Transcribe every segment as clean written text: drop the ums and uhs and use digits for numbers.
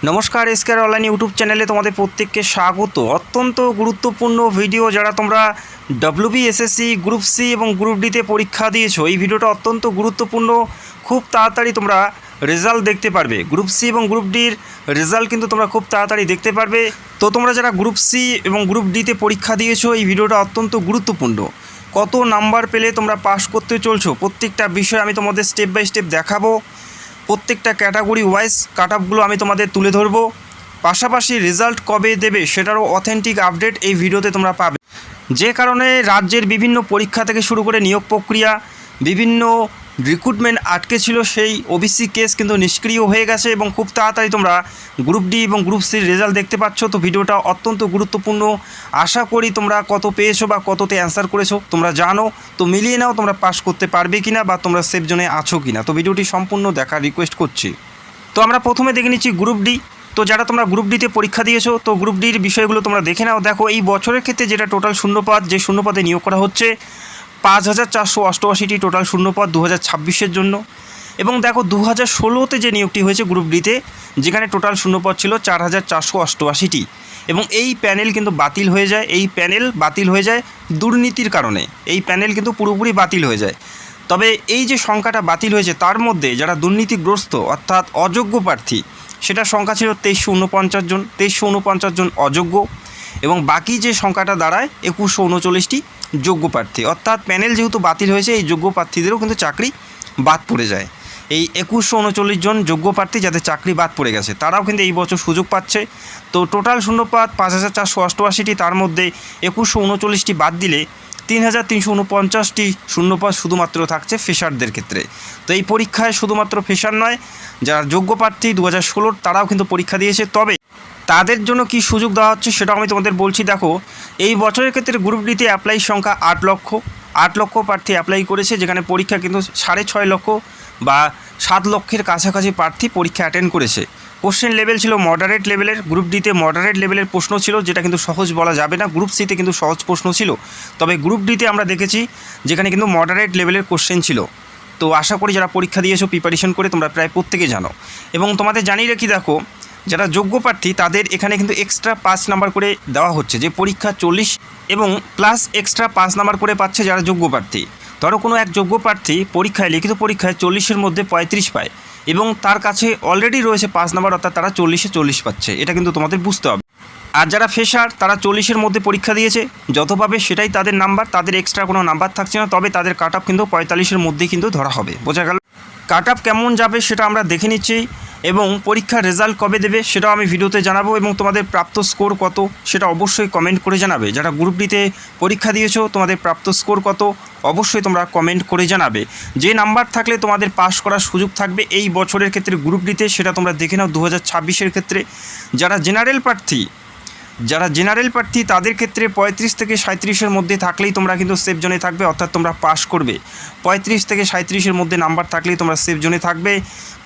নমস্কার, এসকেআর online YouTube চ্যানেলে তোমাদের প্রত্যেককে স্বাগত। অত্যন্ত গুরুত্বপূর্ণ ভিডিও। যারা তোমরা ডব্লিউবিএসএসসি গ্রুপ সি এবং গ্রুপ ডিতে পরীক্ষা দিয়েছো, এই ভিডিওটা অত্যন্ত গুরুত্বপূর্ণ। খুব তাড়াতাড়ি তোমরা রেজাল্ট দেখতে পারবে। গ্রুপ সি এবং গ্রুপ ডির রেজাল্ট কিন্তু তোমরা খুব তাড়াতাড়ি দেখতে পারবে। তো তোমরা যারা গ্রুপ সি এবং গ্রুপ ডিতে পরীক্ষা দিয়েছো, এই ভিডিওটা অত্যন্ত গুরুত্বপূর্ণ। কত নাম্বার পেলে তোমরা পাস করতে চলছো, প্রত্যেকটা বিষয় আমি তোমাদের স্টেপ বাই স্টেপ দেখাবো। প্রত্যেকটা ক্যাটাগরি ওয়াইজ কাট অফগুলো আমি তোমাদের তুলে ধরবো। পাশাপাশি রেজাল্ট কবে দেবে সেটারও অথেন্টিক আপডেট এই ভিডিওতে তোমরা পাবে। যে কারণে রাজ্যের বিভিন্ন পরীক্ষা থেকে শুরু করে নিয়োগ প্রক্রিয়া, বিভিন্ন রিক্রুটমেন্ট আটকে ছিল, সেই ওবিসি কেস কিন্তু নিষ্ক্রিয় হয়ে গেছে এবং খুব তাড়াতাড়ি তোমরা গ্রুপ ডি এবং গ্রুপ সির রেজাল্ট দেখতে পাচ্ছ। তো ভিডিওটা অত্যন্ত গুরুত্বপূর্ণ। আশা করি তোমরা কত পেয়েছো বা কততে অ্যান্সার করেছো তোমরা জানো। তো মিলিয়ে নাও তোমরা পাস করতে পারবে কিনা বা তোমরা সেফ জোনে আছো কিনা। তো ভিডিওটি সম্পূর্ণ দেখার রিকোয়েস্ট করছি। তো আমরা প্রথমে দেখে নিচ্ছি গ্রুপ ডি। তো যারা তোমরা গ্রুপ ডিতে পরীক্ষা দিয়েছো, তো গ্রুপ ডির বিষয়গুলো তোমরা দেখে নাও। দেখো, এই বছরের ক্ষেত্রে যেটা টোটাল শূন্যপদ, যে শূন্যপদে নিয়োগ করা হচ্ছে 5488টি টোটাল শূন্যপদ 2026-এর জন্য। এবং দেখো 2016-তে যে নিয়োগটি হয়েছে গ্রুপ ডিতে, যেখানে টোটাল শূন্যপদ ছিল 4488টি। এবং এই প্যানেল কিন্তু বাতিল হয়ে যায়। এই প্যানেল বাতিল হয়ে যায় দুর্নীতির কারণে। এই প্যানেল কিন্তু পুরোপুরি বাতিল হয়ে যায়। তবে এই যে সংখ্যাটা বাতিল হয়েছে, তার মধ্যে যারা দুর্নীতিগ্রস্ত অর্থাৎ অযোগ্য প্রার্থী, সেটার সংখ্যা ছিল 2349 জন। 2349 জন অযোগ্য এবং বাকি যে সংখ্যাটা দাঁড়ায় 2139টি যোগ্য প্রার্থী। অর্থাৎ প্যানেল যেহেতু বাতিল হয়েছে, এই যোগ্য প্রার্থীদেরও কিন্তু চাকরি বাদ পড়ে যায়। এই 2139 জন যোগ্য প্রার্থী যাদের চাকরি বাদ পড়ে গেছে, তারাও কিন্তু এই বছর সুযোগ পাচ্ছে। তো টোটাল শূন্যপদ 5488টি, তার মধ্যে 2139টি বাদ দিলে 3349টি শূন্যপদ শুধুমাত্র থাকছে ফ্রেশারদের ক্ষেত্রে। তো এই পরীক্ষায় শুধুমাত্র ফ্রেশার নয়, যারা যোগ্য প্রার্থী 2016 তারাও কিন্তু পরীক্ষা দিয়েছে। তবে তাদের জন্য কি সুযোগ দেওয়া হচ্ছে সেটাও আমি তোমাদের বলছি। দেখো, এই বছরের ক্ষেত্রে গ্রুপ ডিতে অ্যাপ্লাই সংখ্যা 8 লক্ষ প্রার্থী অ্যাপ্লাই করেছে, যেখানে পরীক্ষা কিন্তু 6.5 লক্ষ বা 7 লক্ষের কাছাকাছি প্রার্থী পরীক্ষা অ্যাটেন্ড করেছে। কোশ্চেন লেভেল ছিল মডারেট লেভেলের। গ্রুপ ডিতে মডারেট লেভেলের প্রশ্ন ছিল, যেটা কিন্তু সহজ বলা যাবে না। গ্রুপ সিতে কিন্তু সহজ প্রশ্ন ছিল, তবে গ্রুপ ডিতে আমরা দেখেছি যেখানে কিন্তু মডারেট লেভেলের কোশ্চেন ছিল। তো আশা করি যারা পরীক্ষা দিয়েছো প্রিপারেশন করে তোমরা প্রায় প্রত্যেকে জানো। এবং তোমাদের জানিয়ে রাখি, দেখো যারা যোগ্য প্রার্থী তাদের এখানে কিন্তু এক্সট্রা 5 নাম্বার করে দেওয়া হচ্ছে। যে পরীক্ষা 40 এবং প্লাস এক্সট্রা 5 নাম্বার করে পাচ্ছে যারা যোগ্য প্রার্থী। ধরো কোনো এক যোগ্য প্রার্থী পরীক্ষায়, লিখিত পরীক্ষায় 40-এর মধ্যে 35 পায় এবং তার কাছে অলরেডি রয়েছে 5 নাম্বার, অর্থাৎ তারা 40-এ 40 পাচ্ছে। এটা কিন্তু তোমাদের বুঝতে হবে। আর যারা ফ্রেশার তারা 40-এর মধ্যে পরীক্ষা দিয়েছে, যত পাবে সেটাই তাদের নাম্বার, তাদের এক্সট্রা কোনো নাম্বার থাকছে না। তবে তাদের কাট অফ কিন্তু 45-এর মধ্যেই কিন্তু ধরা হবে। বোঝা গেল? কাট অফ কেমন যাবে সেটা আমরা দেখে নিচ্ছি এবং পরীক্ষার রেজাল্ট কবে দেবে সেটাও আমি ভিডিওতে জানাবো। এবং তোমাদের প্রাপ্ত স্কোর কত সেটা অবশ্যই কমেন্ট করে জানাবে। যারা গ্রুপ ডিতে পরীক্ষা দিয়েছো তোমাদের প্রাপ্ত স্কোর কত অবশ্যই তোমরা কমেন্ট করে জানাবে। যে নাম্বার থাকলে তোমাদের পাস করার সুযোগ থাকবে এই বছরের ক্ষেত্রে গ্রুপ ডিতে, সেটা তোমরা দেখে নাও। 2026-এর ক্ষেত্রে যারা জেনারেল প্রার্থী তাদের ক্ষেত্রে 35 থেকে 37-এর মধ্যে থাকলেই তোমরা কিন্তু সেফ জোনে থাকবে, অর্থাৎ তোমরা পাস করবে। 35 থেকে 37-এর মধ্যে নাম্বার থাকলেই তোমরা সেফ জোনে থাকবে।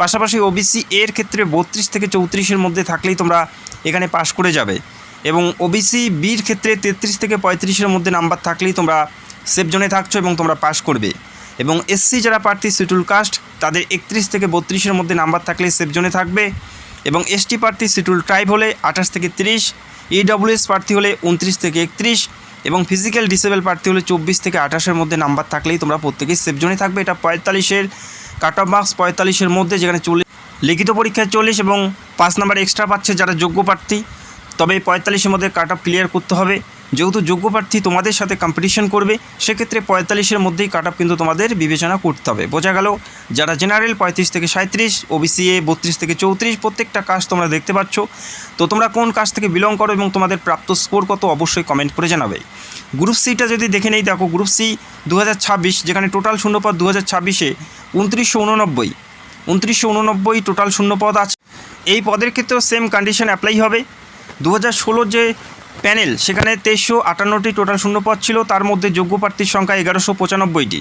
পাশাপাশি ওবিসি এর ক্ষেত্রে 32 থেকে 34-এর মধ্যে থাকলেই তোমরা এখানে পাস করে যাবে। এবং ওবিসি বির ক্ষেত্রে 33 থেকে 35-এর মধ্যে নাম্বার থাকলেই তোমরা সেফ জোনে থাকছো এবং তোমরা পাস করবে। এবং এসসি যারা প্রার্থী শিডিউল কাস্ট, তাদের 31 থেকে 32-এর মধ্যে নাম্বার থাকলে সেফ জোনে থাকবে। এবং এসটি প্রার্থী শিডিউল ট্রাইব হলে 28 থেকে 30, ইডব্লিউএস প্রার্থী হলে 29 থেকে 31 এবং ফিজিক্যাল ডিসেবল প্রার্থী হলে 24 থেকে 28-এর মধ্যে নাম্বার থাকলেই তোমরা প্রত্যেকেই সেফ জোনে থাকবে। এটা 45-এর কাট অফ মার্কস 45-এর মধ্যে, যেখানে 40 লিখিত পরীক্ষায় 40 এবং 5 নাম্বার এক্সট্রা পাচ্ছে যারা যোগ্য প্রার্থী। তবে 45-এর মধ্যে কাট অফ ক্লিয়ার করতে হবে। যেহেতু যোগ্য প্রার্থী তোমাদের সাথে কম্পিটিশন করবে, সেক্ষেত্রে 45-এর মধ্যেই কাট অফ কিন্তু তোমাদের বিবেচনা করতে হবে। বোঝা গেল? যারা জেনারেল 35 থেকে 37, ওবিসি এ 32 থেকে 34, প্রত্যেকটা কাস্ট তোমরা দেখতে পাচ্ছ। তো তোমরা কোন কাস্ট থেকে বিলং করো এবং তোমাদের প্রাপ্ত স্কোর কত অবশ্যই কমেন্ট করে জানাবে। গ্রুপ সিটা যদি দেখে নেই, দেখো গ্রুপ সি 2026, যেখানে টোটাল শূন্যপদ 2026-এ 2989 টোটাল শূন্যপদ আছে। এই পদের ক্ষেত্রেও সেম কন্ডিশন অ্যাপ্লাই হবে। 2016 যে প্যানেল, সেখানে 2358টি টোটাল শূন্যপদ ছিল, তার মধ্যে যোগ্য প্রার্থীর সংখ্যা 1195টি।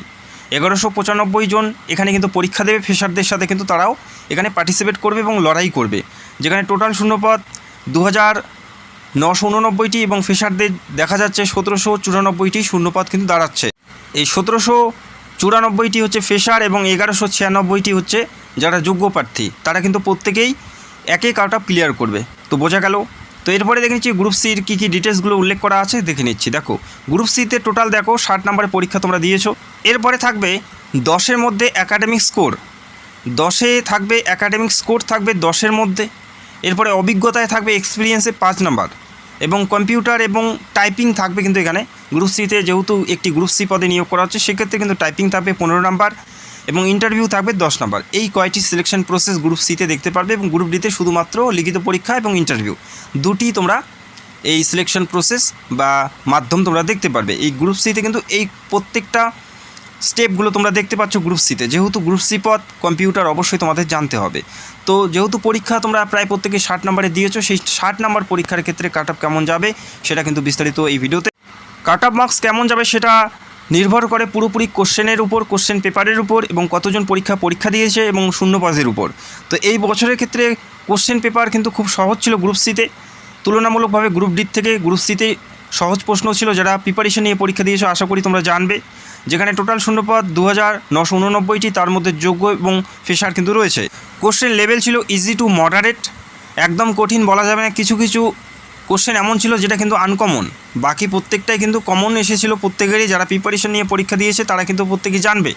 1195 জন এখানে কিন্তু পরীক্ষা দেবে ফ্রেশারদের সাথে, কিন্তু তারাও এখানে পার্টিসিপেট করবে এবং লড়াই করবে। যেখানে টোটাল শূন্যপদ 2989টি এবং ফ্রেশারদের দেখা যাচ্ছে 1794টি শূন্যপদ কিন্তু দাঁড়াচ্ছে। এই 1794টি হচ্ছে ফ্রেশার এবং 1196টি হচ্ছে যারা যোগ্য প্রার্থী। তারা কিন্তু প্রত্যেকেই একে কাট অফ ক্লিয়ার করবে। তো বোঝা গেল। তো এরপরে দেখে নিচ্ছি গ্রুপ সির কী কী ডিটেলসগুলো উল্লেখ করা আছে দেখে নিচ্ছি। দেখো গ্রুপ সিতে টোটাল দেখো 60 নম্বরের পরীক্ষা তোমরা দিয়েছো। এরপরে থাকবে 10-এর মধ্যে একাডেমিক স্কোর, 10-এ থাকবে একাডেমিক স্কোর থাকবে 10-এর মধ্যে। এরপরে অভিজ্ঞতায় থাকবে এক্সপিরিয়েন্সে 5 নাম্বার এবং কম্পিউটার এবং টাইপিং থাকবে কিন্তু এখানে গ্রুপ সিতে, যেহেতু একটি গ্রুপ সি পদে নিয়োগ করা হচ্ছে সেক্ষেত্রে কিন্তু টাইপিং থাকবে 15 নাম্বার এবং ইন্টারভিউ থাকবে 10 নাম্বার। এই কয়টি সিলেকশন প্রসেস গ্রুপ সিতে দেখতে পারবে এবং গ্রুপ ডিতে শুধুমাত্র লিখিত পরীক্ষা এবং ইন্টারভিউ দুটি তোমরা এই সিলেকশন প্রসেস বা মাধ্যম তোমরা দেখতে পারবে। এই গ্রুপ সিতে কিন্তু এই প্রত্যেকটা স্টেপগুলো তোমরা দেখতে পাচ্ছ গ্রুপ সিতে। যেহেতু গ্রুপ সি পদ কম্পিউটার অবশ্যই তোমাদের জানতে হবে। তো যেহেতু পরীক্ষা তোমরা প্রায় প্রত্যেকে 60 নম্বরে দিয়েছো, সেই 60 নম্বর পরীক্ষার ক্ষেত্রে কাট অফ কেমন যাবে সেটা কিন্তু বিস্তারিত এই ভিডিওতে। কাট অফ মার্কস কেমন যাবে সেটা নির্ভর করে পুরোপুরি কোশ্চেনের উপর, কোশ্চেন পেপারের উপর এবং কতজন পরীক্ষা দিয়েছে এবং শূন্য পদের উপর। তো এই বছরের ক্ষেত্রে কোশ্চেন পেপার কিন্তু খুব সহজ ছিল গ্রুপ সিতে, তুলনামূলকভাবে গ্রুপ ডি থেকে গ্রুপ সিতে সহজ প্রশ্ন ছিল। যারা প্রিপারেশন নিয়ে পরীক্ষা দিয়েছো আশা করি তোমরা জানবে। যেখানে টোটাল শূন্যপদ 2989টি, তার মধ্যে যোগ্য এবং ফ্রেশার কিন্তু রয়েছে। কোশ্চেন লেভেল ছিল ইজি টু মডারেট, একদম কঠিন বলা যাবে না। কিছু কিছু কোশ্চেন এমন ছিল যেটা কিন্তু আনকমন, বাকি প্রত্যেকটাই কিন্তু কমন এসেছিল প্রত্যেকেরই। যারা প্রিপারেশন নিয়ে পরীক্ষা দিয়েছে তারা কিন্তু প্রত্যেকেই জানবে।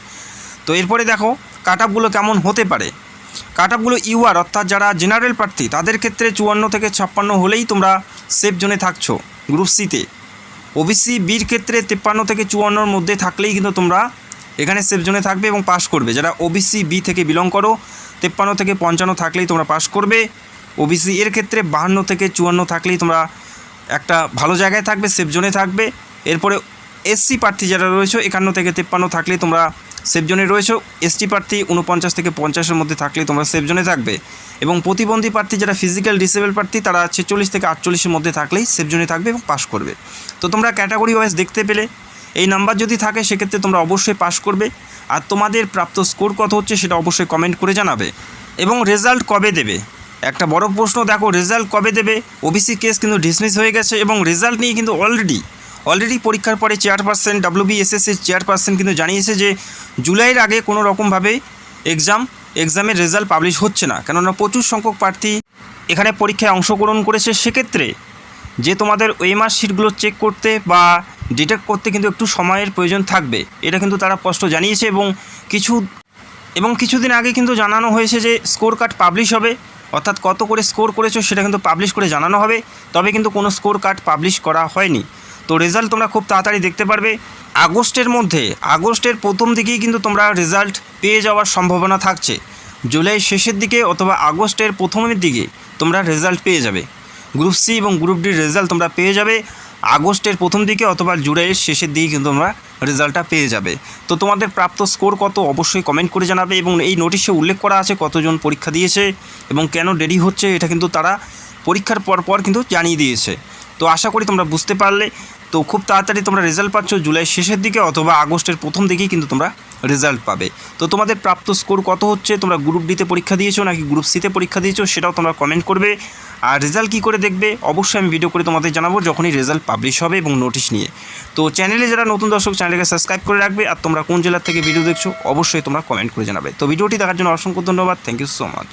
তো এরপরে দেখো কাট অফগুলো কেমন হতে পারে। কাট অফগুলো ইউআর অর্থাৎ যারা জেনারেল প্রার্থী তাদের ক্ষেত্রে 54 থেকে 56 হলেই তোমরা সেফ জোনে থাকছো গ্রুপ সিতে। ওবিসি বির ক্ষেত্রে 53 থেকে 54-র মধ্যে থাকলেই কিন্তু তোমরা এখানে সেফ জোনে থাকবে এবং পাস করবে। যারা ওবিসি বি থেকে বিলং করো 53 থেকে 55 থাকলেই তোমরা পাস করবে। ওবিসি এর ক্ষেত্রে 52 থেকে 54 থাকলেই তোমরা একটা ভালো জায়গায় থাকবে, সেফ জোনে থাকবে। এরপরে এসসি প্রার্থী যারা রয়েছে 51 থেকে 53 থাকলেই তোমরা সেফ জোনে রয়েছে। এসটি প্রার্থী 49 থেকে 50-এর মধ্যে থাকলেই তোমরা সেফ জোনে থাকবে এবং প্রতিবন্ধী প্রার্থী যারা ফিজিক্যাল ডিসেবল প্রার্থী তারা 46 থেকে 48-এর মধ্যে থাকলেই সেফ জোনে থাকবে এবং পাস করবে। তো তোমরা ক্যাটাগরি ওয়াইজ দেখতে পেলে এই নাম্বার যদি থাকে সেক্ষেত্রে তোমরা অবশ্যই পাস করবে। আর তোমাদের প্রাপ্ত স্কোর কত হচ্ছে সেটা অবশ্যই কমেন্ট করে জানাবে। এবং রেজাল্ট কবে দেবে, একটা বড় প্রশ্ন। দেখো রেজাল্ট কবে দেবে, ওবিসি কেস কিন্তু ডিসমিস হয়ে গেছে এবং রেজাল্ট নিয়ে কিন্তু অলরেডি পরীক্ষার পরে চেয়ারপারসন WBSSির চেয়ারপারসন কিন্তু জানিয়েছে যে জুলাইয়ের আগে কোনো রকমভাবে এক্সামের রেজাল্ট পাবলিশ হচ্ছে না, কেননা প্রচুর সংখ্যক প্রার্থী এখানে পরীক্ষায় অংশগ্রহণ করেছে। সেক্ষেত্রে যে তোমাদের ওএমআর শিটগুলো চেক করতে বা ডিটেক্ট করতে কিন্তু একটু সময়ের প্রয়োজন থাকবে, এটা কিন্তু তারা স্পষ্ট জানিয়েছে। এবং কিছুদিন আগে কিন্তু জানানো হয়েছে যে স্কোর কার্ড পাবলিশ হবে, অর্থাৎ কত করে স্কোর করেছো সেটা কিন্তু পাবলিশ করে জানানো হবে। তবে কিন্তু কোনো স্কোর কার্ড পাবলিশ করা হয়নি। তো রেজাল্ট তোমরা খুব তাড়াতাড়ি দেখতে পারবে আগস্টের প্রথম দিকেই কিন্তু তোমরা রেজাল্ট পেয়ে যাওয়ার সম্ভাবনা থাকছে। জুলাই শেষের দিকে অথবা আগস্টের প্রথমের দিকে তোমরা রেজাল্ট পেয়ে যাবে। গ্রুপ সি এবং গ্রুপ ডির রেজাল্ট তোমরা পেয়ে যাবে আগস্টের প্রথম দিকে অথবা জুলাইয়ের শেষের দিকে কিন্তু তোমরা রেজাল্টটা পেয়ে যাবে। তো তোমাদের প্রাপ্ত স্কোর কত অবশ্যই কমেন্ট করে জানাবে। এবং এই নোটিশে উল্লেখ করা আছে কতজন পরীক্ষা দিয়েছে এবং কেন দেরি হচ্ছে, এটা কিন্তু তারা পরীক্ষার পর কিন্তু জানিয়ে দিয়েছে। তো আশা করি তোমরা বুঝতে পারলে। তো খুব তাড়াতাড়ি তোমরা রেজাল্ট পাচ্ছ জুলাই শেষের দিকে অথবা আগস্টের প্রথম দিকেই কিন্তু তোমরা রেজাল্ট পাবে। তো তোমাদের প্রাপ্ত স্কোর কত হচ্ছে, তোমরা গ্রুপ ডিতে পরীক্ষা দিয়েছো নাকি গ্রুপ সিতে পরীক্ষা দিয়েছো সেটাও তোমরা কমেন্ট করবে। আর রেজাল্ট কী করে দেখবে অবশ্যই আমি ভিডিও করে তোমাদের জানাবো যখনই রেজাল্ট পাবলিশ হবে এবং নোটিশ নিয়ে। তো চ্যানেলে যারা নতুন দর্শক চ্যানেলকে সাবস্ক্রাইব করে রাখবে। আর তোমরা কোন জেলার থেকে ভিডিও দেখছো অবশ্যই তোমরা কমেন্ট করে জানাবে। তো ভিডিওটি দেখার জন্য অসংখ্য ধন্যবাদ। Thank you so much.